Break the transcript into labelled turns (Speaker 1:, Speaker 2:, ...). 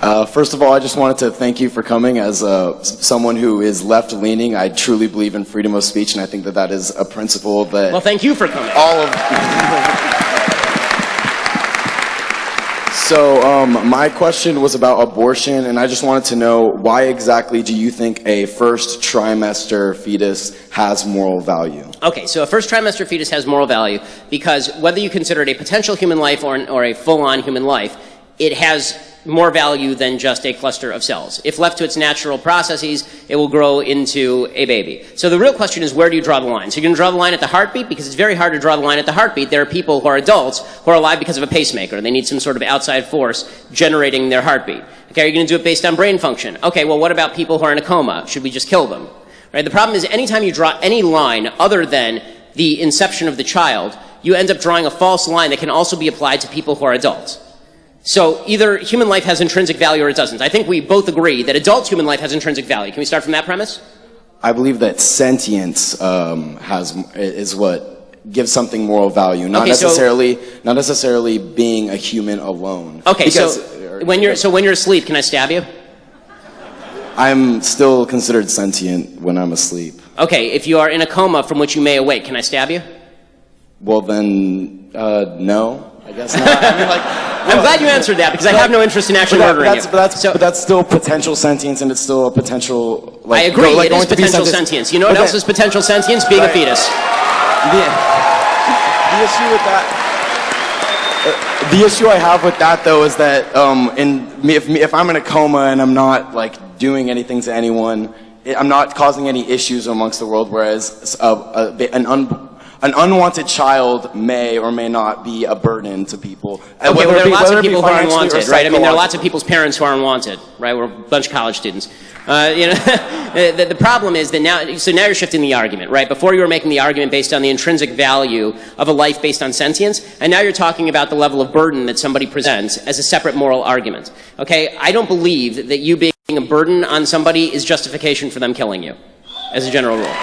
Speaker 1: First of all, I just wanted to thank you for coming. As someone who is left-leaning, I truly believe in freedom of speech, and I think that that is a principle that...
Speaker 2: Well, thank you for coming.
Speaker 1: So, my question was about abortion, and I just wanted to know, why exactly do you think a first trimester fetus has moral value?
Speaker 2: Okay, so a first trimester fetus has moral value because whether you consider it a potential human life or a full-on human life, it has more value than just a cluster of cells. If left to its natural processes, it will grow into a baby. So the real question is, where do you draw the line? So you're going to draw the line at the heartbeat, because it's very hard to draw the line at the heartbeat. There are people who are adults who are alive because of a pacemaker. They need some sort of outside force generating their heartbeat. Okay, are you going to do it based on brain function? Okay, well, what about people who are in a coma? Should we just kill them? Right? The problem is, anytime you draw any line other than the inception of the child, you end up drawing a false line that can also be applied to people who are adults. So either human life has intrinsic value or it doesn't. I think we both agree that adult human life has intrinsic value. Can we start from that premise?
Speaker 1: I believe that sentience is what gives something moral value, not necessarily being a human alone.
Speaker 2: Okay, so when you're asleep, can I stab you?
Speaker 1: I'm still considered sentient when I'm asleep.
Speaker 2: Okay, if you are in a coma from which you may awake, can I stab you?
Speaker 1: Well then, no. I guess not. I mean,
Speaker 2: I'm glad you answered that, because I have no interest in actually murdering you.
Speaker 1: But that's still potential sentience, and it's still a potential...
Speaker 2: I agree, it is potential sentience. You know what else is potential sentience? Being a fetus.
Speaker 1: The issue I have with that, though, is that if I'm in a coma and I'm not doing anything to anyone, I'm not causing any issues amongst the world, whereas an unwanted child may or may not be a burden to people.
Speaker 2: Okay, well, there are lots of people who are unwanted, right? I mean, there are lots of people's parents who are unwanted, right? We're a bunch of college students. The problem is that now you're shifting the argument, right? Before you were making the argument based on the intrinsic value of a life based on sentience, and now you're talking about the level of burden that somebody presents as a separate moral argument. Okay, I don't believe that you being a burden on somebody is justification for them killing you, as a general rule.